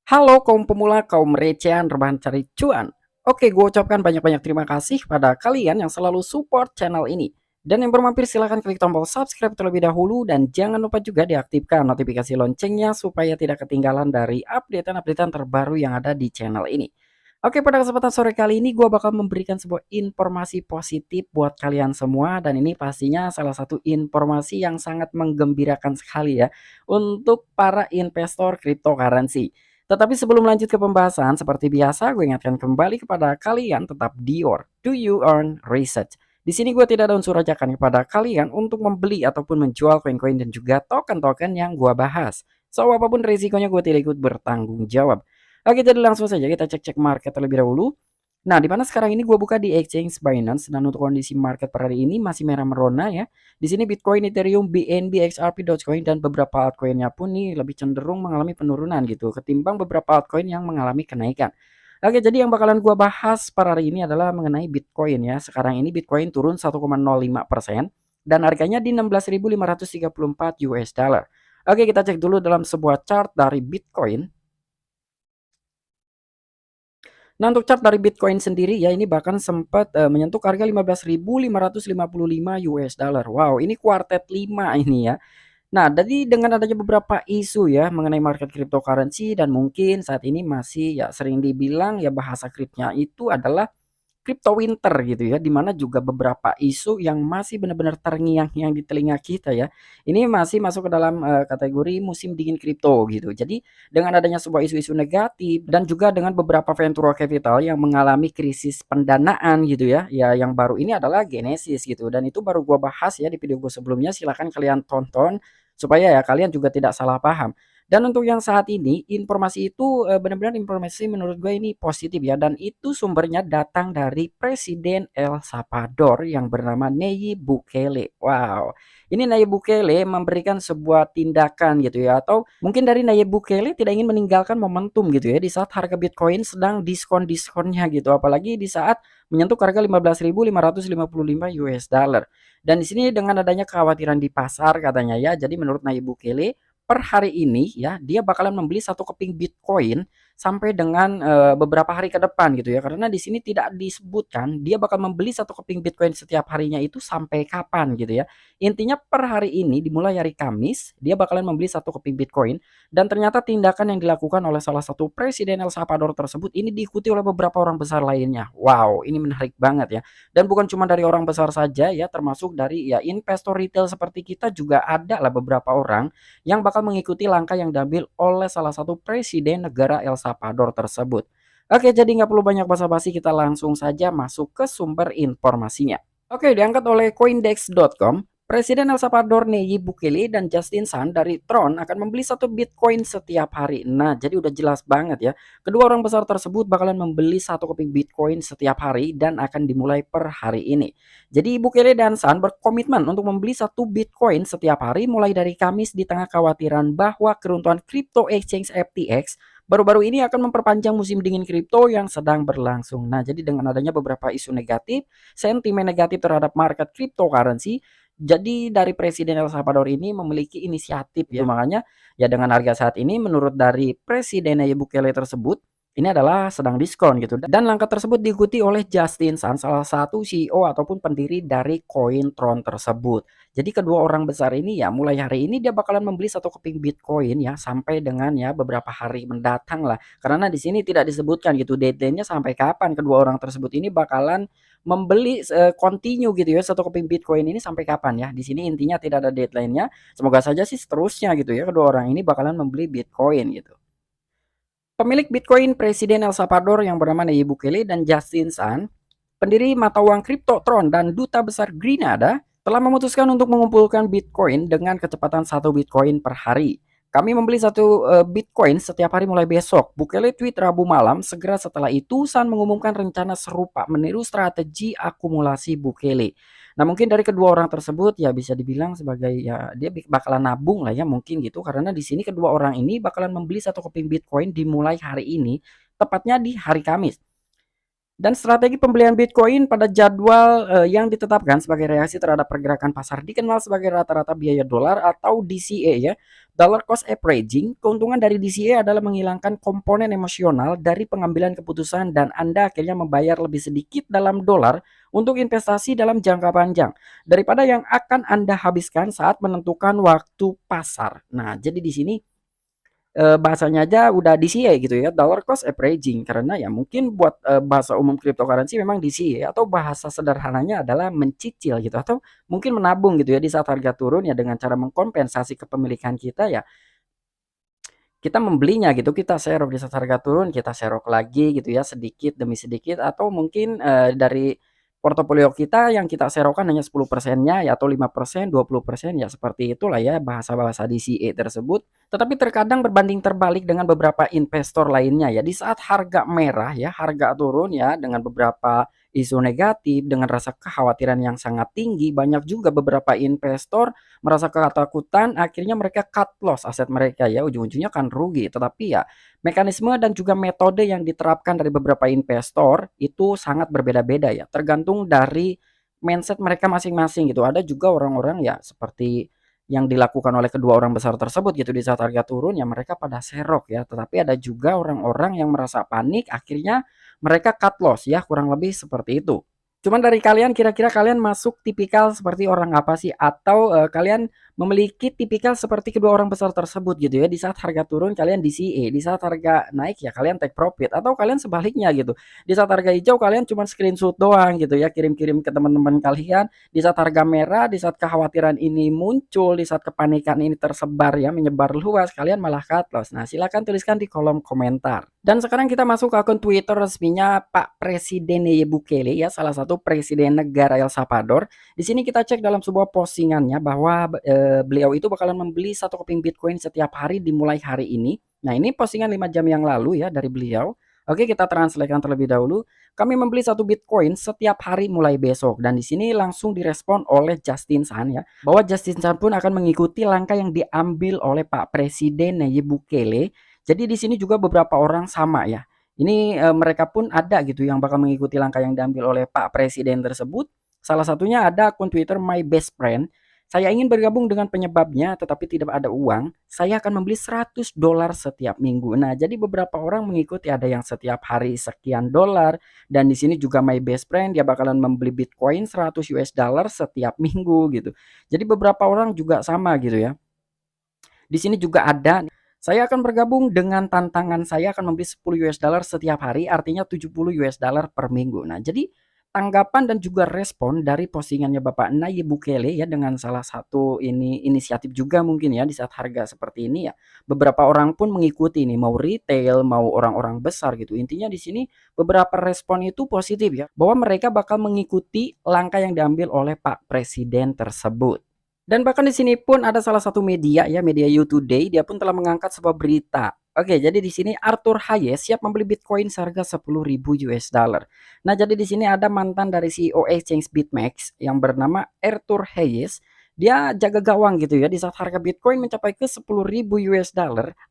Halo kaum pemula, kaum recehan, rebahan cari cuan. Oke, gue ucapkan banyak-banyak terima kasih pada kalian yang selalu support channel ini. Dan yang bermampir silahkan klik tombol subscribe terlebih dahulu dan jangan lupa juga diaktifkan notifikasi loncengnya supaya tidak ketinggalan dari updatean-updatean terbaru yang ada di channel ini. Oke, pada kesempatan sore kali ini gue bakal memberikan sebuah informasi positif buat kalian semua dan ini pastinya salah satu informasi yang sangat menggembirakan sekali ya untuk para investor cryptocurrency. Tetapi sebelum lanjut ke pembahasan, seperti biasa gue ingatkan kembali kepada kalian tetap Dior, do you earn research. Di sini gue tidak ada unsur ajakan kepada kalian untuk membeli ataupun menjual koin-koin dan juga token-token yang gue bahas. So, apapun risikonya gue tidak ikut bertanggung jawab. Oke, jadi langsung saja kita cek-cek market terlebih dahulu. Nah, di mana sekarang ini gue buka di exchange Binance dan untuk kondisi market per hari ini masih merah merona ya. Di sini Bitcoin, Ethereum, BNB, XRP, Dogecoin dan beberapa altcoinnya pun nih lebih cenderung mengalami penurunan gitu ketimbang beberapa altcoin yang mengalami kenaikan. Oke, jadi yang bakalan gua bahas per hari ini adalah mengenai Bitcoin ya. Sekarang ini Bitcoin turun 1,05% dan harganya di 16.534 US dollar. Oke, kita cek dulu dalam sebuah chart dari Bitcoin. Nah, untuk chart dari Bitcoin sendiri ya ini bahkan sempat menyentuh harga 15.555 US dollar. Wow, ini kuartet 5 ini ya. Nah, jadi dengan adanya beberapa isu ya mengenai market cryptocurrency dan mungkin saat ini masih ya sering dibilang ya bahasa kripnya itu adalah crypto winter gitu ya, di mana juga beberapa isu yang masih benar-benar terngiang-ngiang di telinga kita ya. Ini masih masuk ke dalam kategori musim dingin kripto gitu. Jadi dengan adanya sebuah isu-isu negatif dan juga dengan beberapa venture capital yang mengalami krisis pendanaan gitu ya. Ya yang baru ini adalah Genesis gitu dan itu baru gua bahas ya di video gua sebelumnya, silahkan kalian tonton supaya ya kalian juga tidak salah paham. Dan untuk yang saat ini, informasi itu, benar-benar informasi menurut gue ini positif ya, dan itu sumbernya datang dari Presiden El Salvador yang bernama Nayib Bukele. Wow, ini Nayib Bukele memberikan sebuah tindakan gitu ya, atau mungkin dari Nayib Bukele tidak ingin meninggalkan momentum gitu ya, di saat harga Bitcoin sedang diskon-diskonnya gitu, apalagi di saat menyentuh harga 15.555 US dollar. Dan di sini dengan adanya kekhawatiran di pasar katanya ya, jadi menurut Nayib Bukele per hari ini ya, dia bakalan membeli satu keping Bitcoin sampai dengan, beberapa hari ke depan gitu ya. Karena di sini tidak disebutkan dia bakal membeli satu keping Bitcoin setiap harinya itu sampai kapan gitu ya. Intinya per hari ini dimulai hari Kamis, dia bakalan membeli satu keping Bitcoin dan ternyata tindakan yang dilakukan oleh salah satu presiden El Salvador tersebut ini diikuti oleh beberapa orang besar lainnya. Wow, ini menarik banget ya. Dan bukan cuma dari orang besar saja ya, termasuk dari ya investor retail seperti kita juga ada lah beberapa orang yang bakal mengikuti langkah yang diambil oleh salah satu presiden negara El Salvador tersebut. Oke, jadi nggak perlu banyak basa-basi, kita langsung saja masuk ke sumber informasinya. Oke, diangkat oleh Coindex.com, Presiden El Salvador Nayib Bukele dan Justin Sun dari Tron akan membeli satu Bitcoin setiap hari. Nah, jadi udah jelas banget ya. Kedua orang besar tersebut bakalan membeli satu keping Bitcoin setiap hari dan akan dimulai per hari ini. Jadi Bukele dan Sun berkomitmen untuk membeli satu Bitcoin setiap hari mulai dari Kamis di tengah kekhawatiran bahwa keruntuhan crypto exchange FTX baru-baru ini akan memperpanjang musim dingin kripto yang sedang berlangsung. Nah, jadi dengan adanya beberapa isu negatif, sentimen negatif terhadap market cryptocurrency, jadi dari Presiden El Salvador ini memiliki inisiatif ya. Makanya ya dengan harga saat ini menurut dari Presiden Nayib Bukele tersebut ini adalah sedang diskon gitu. Dan langkah tersebut diikuti oleh Justin Sun, salah satu CEO ataupun pendiri dari Cointron tersebut. Jadi kedua orang besar ini ya mulai hari ini dia bakalan membeli satu keping Bitcoin ya sampai dengan ya beberapa hari mendatang lah. Karena di sini tidak disebutkan gitu deadline-nya sampai kapan kedua orang tersebut ini bakalan membeli continue gitu ya satu keping Bitcoin ini sampai kapan ya. Di sini intinya tidak ada deadline-nya. Semoga saja sih seterusnya gitu ya kedua orang ini bakalan membeli Bitcoin gitu. Pemilik Bitcoin Presiden El Salvador yang bernama Nayib Bukele dan Justin Sun, pendiri mata uang kripto Tron dan duta besar Grenada, telah memutuskan untuk mengumpulkan Bitcoin dengan kecepatan satu Bitcoin per hari. Kami membeli satu Bitcoin setiap hari mulai besok. Bukele tweet Rabu malam. Segera setelah itu, Sun mengumumkan rencana serupa meniru strategi akumulasi Bukele. Nah, mungkin dari kedua orang tersebut ya bisa dibilang sebagai ya dia bakalan nabung lah ya mungkin gitu karena di sini kedua orang ini bakalan membeli satu keping Bitcoin dimulai hari ini, tepatnya di hari Kamis. Dan strategi pembelian Bitcoin pada jadwal yang ditetapkan sebagai reaksi terhadap pergerakan pasar dikenal sebagai rata-rata biaya dolar atau DCA ya. Dollar cost averaging, keuntungan dari DCA adalah menghilangkan komponen emosional dari pengambilan keputusan dan Anda akhirnya membayar lebih sedikit dalam dolar untuk investasi dalam jangka panjang daripada yang akan Anda habiskan saat menentukan waktu pasar. Nah, jadi di sini bahasanya aja udah DCA gitu ya, dollar cost averaging, karena ya mungkin buat bahasa umum cryptocurrency memang DCA, atau bahasa sederhananya adalah mencicil gitu, atau mungkin menabung gitu ya di saat harga turun ya, dengan cara mengkompensasi kepemilikan kita ya, kita membelinya gitu, kita serok di saat harga turun, kita serok lagi gitu ya, sedikit demi sedikit, atau mungkin dari portofolio kita yang kita serokan hanya 10%-nya ya, atau 5%, 20%, ya seperti itulah ya bahasa-bahasa DCA tersebut. Tetapi terkadang berbanding terbalik dengan beberapa investor lainnya ya. Di saat harga merah ya, harga turun ya, dengan beberapa isu negatif, dengan rasa kekhawatiran yang sangat tinggi, banyak juga beberapa investor merasa ketakutan, akhirnya mereka cut loss aset mereka ya, ujung-ujungnya kan rugi. Tetapi ya mekanisme dan juga metode yang diterapkan dari beberapa investor itu sangat berbeda-beda ya, tergantung dari mindset mereka masing-masing gitu. Ada juga orang-orang ya seperti yang dilakukan oleh kedua orang besar tersebut gitu, di saat harga turun ya mereka pada serok ya. Tetapi ada juga orang-orang yang merasa panik, akhirnya mereka cut loss ya, kurang lebih seperti itu. Cuman dari kalian, kira-kira kalian masuk tipikal seperti orang apa sih? Atau kalian memiliki tipikal seperti kedua orang besar tersebut gitu ya, di saat harga turun kalian DCA, di saat harga naik ya kalian take profit, atau kalian sebaliknya gitu, di saat harga hijau kalian cuma screenshot doang gitu ya, kirim-kirim ke teman-teman kalian, di saat harga merah, di saat kekhawatiran ini muncul, di saat kepanikan ini tersebar ya, menyebar luas, kalian malah cut loss. Nah, silakan tuliskan di kolom komentar. Dan sekarang kita masuk ke akun Twitter resminya Pak Presiden Nayib Bukele ya, salah satu presiden negara El Salvador. Di sini kita cek dalam sebuah postingannya bahwa beliau itu bakalan membeli satu keping Bitcoin setiap hari dimulai hari ini. Nah, ini postingan 5 jam yang lalu ya dari beliau. Oke, kita translatekan terlebih dahulu. Kami membeli satu Bitcoin setiap hari mulai besok, dan di sini langsung direspon oleh Justin Sun ya, bahwa Justin Sun pun akan mengikuti langkah yang diambil oleh Pak Presiden Nayib Bukele. Jadi di sini juga beberapa orang sama ya. Ini mereka pun ada gitu yang bakal mengikuti langkah yang diambil oleh Pak Presiden tersebut. Salah satunya ada akun Twitter My Best Friend. Saya ingin bergabung dengan penyebabnya tetapi tidak ada uang. Saya akan membeli $100 setiap minggu. Nah, jadi beberapa orang mengikuti, ada yang setiap hari sekian dolar, dan di sini juga My Best Friend dia bakalan membeli Bitcoin $100 setiap minggu gitu. Jadi beberapa orang juga sama gitu ya. Di sini juga ada, saya akan bergabung dengan tantangan, saya akan membeli $10 setiap hari, artinya $70 per minggu. Nah, jadi tanggapan dan juga respon dari postingannya Bapak Nayib Bukele ya, dengan salah satu ini inisiatif juga mungkin ya di saat harga seperti ini ya. Beberapa orang pun mengikuti ini, mau retail, mau orang-orang besar gitu. Intinya di sini beberapa respon itu positif ya, bahwa mereka bakal mengikuti langkah yang diambil oleh Pak Presiden tersebut. Dan bahkan di sini pun ada salah satu media ya, media You Today, dia pun telah mengangkat sebuah berita. Oke, jadi di sini Arthur Hayes siap membeli Bitcoin seharga $10.000. Nah, jadi di sini ada mantan dari CEO Exchange BitMEX yang bernama Arthur Hayes. Dia jaga gawang gitu ya, di saat harga Bitcoin mencapai ke $10.000,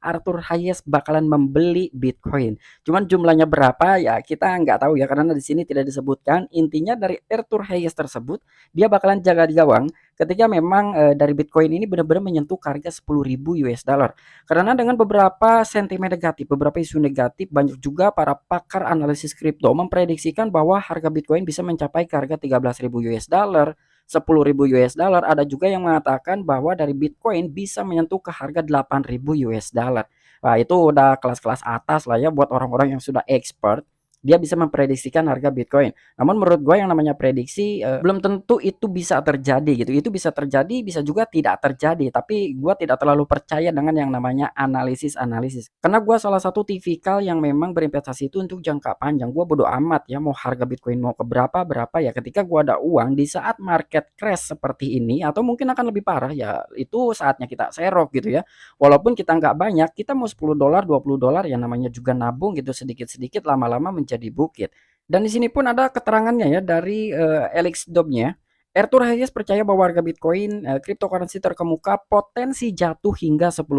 Arthur Hayes bakalan membeli Bitcoin. Cuman jumlahnya berapa ya kita nggak tahu ya, karena di sini tidak disebutkan. Intinya dari Arthur Hayes tersebut, dia bakalan jaga di gawang ketika memang dari Bitcoin ini benar-benar menyentuh harga $10.000. Karena dengan beberapa sentimen negatif, beberapa isu negatif, banyak juga para pakar analisis kripto memprediksikan bahwa harga Bitcoin bisa mencapai ke harga $13.000, $10.000. Ada juga yang mengatakan bahwa dari Bitcoin bisa menyentuh ke harga $8.000. Wah, itu udah kelas-kelas atas lah ya buat orang-orang yang sudah expert. Dia bisa memprediksikan harga Bitcoin. Namun menurut gue yang namanya prediksi belum tentu itu bisa terjadi gitu. Itu bisa terjadi, bisa juga tidak terjadi. Tapi gue tidak terlalu percaya dengan yang namanya analisis-analisis. Karena gue salah satu tipikal yang memang berinvestasi itu untuk jangka panjang. Gue bodo amat ya mau harga Bitcoin mau ke berapa ya. Ketika gue ada uang di saat market crash seperti ini, atau mungkin akan lebih parah ya, itu saatnya kita serok gitu ya. Walaupun kita nggak banyak, kita mau $10, $20 ya, namanya juga nabung gitu, sedikit-sedikit lama-lama menjadi bukit. Dan di sini pun ada keterangannya ya dari Alex Dobnya. Arthur Hayes percaya bahwa harga Bitcoin, cryptocurrency terkemuka potensi jatuh hingga 10.000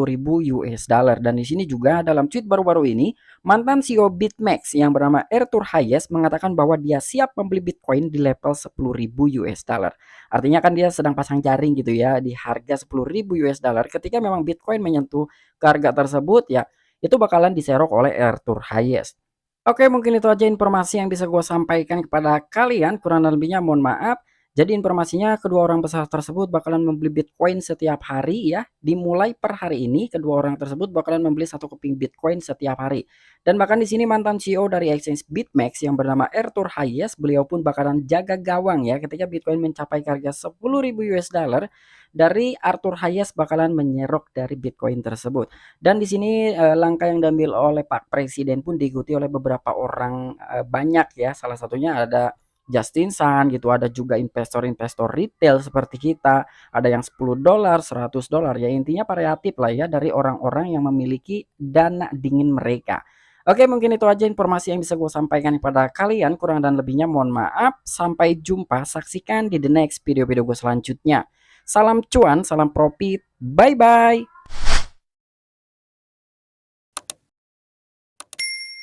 US dollar. Dan di sini juga dalam tweet baru-baru ini, mantan CEO BitMEX yang bernama Arthur Hayes mengatakan bahwa dia siap membeli Bitcoin di level 10.000 US dollar. Artinya kan dia sedang pasang jaring gitu ya di harga 10.000 US dollar. Ketika memang Bitcoin menyentuh ke harga tersebut ya, itu bakalan diserok oleh Arthur Hayes. Oke, mungkin itu aja informasi yang bisa gue sampaikan kepada kalian. Kurang dan lebihnya mohon maaf. Jadi informasinya kedua orang besar tersebut bakalan membeli Bitcoin setiap hari ya. Dimulai per hari ini kedua orang tersebut bakalan membeli satu keping Bitcoin setiap hari. Dan bahkan di sini mantan CEO dari exchange BitMEX yang bernama Arthur Hayes, beliau pun bakalan jaga gawang ya ketika Bitcoin mencapai harga 10.000 US dollar, dari Arthur Hayes bakalan menyerok dari Bitcoin tersebut. Dan di sini langkah yang diambil oleh Pak Presiden pun diikuti oleh beberapa orang banyak ya. Salah satunya ada Justin Sun gitu, ada juga investor-investor retail seperti kita, ada yang $10, $100 ya, intinya variatif lah ya dari orang-orang yang memiliki dana dingin mereka. Oke, mungkin itu aja informasi yang bisa gue sampaikan kepada kalian, kurang dan lebihnya mohon maaf. Sampai jumpa, saksikan di the next video-video gue selanjutnya. Salam cuan, salam profit, bye bye.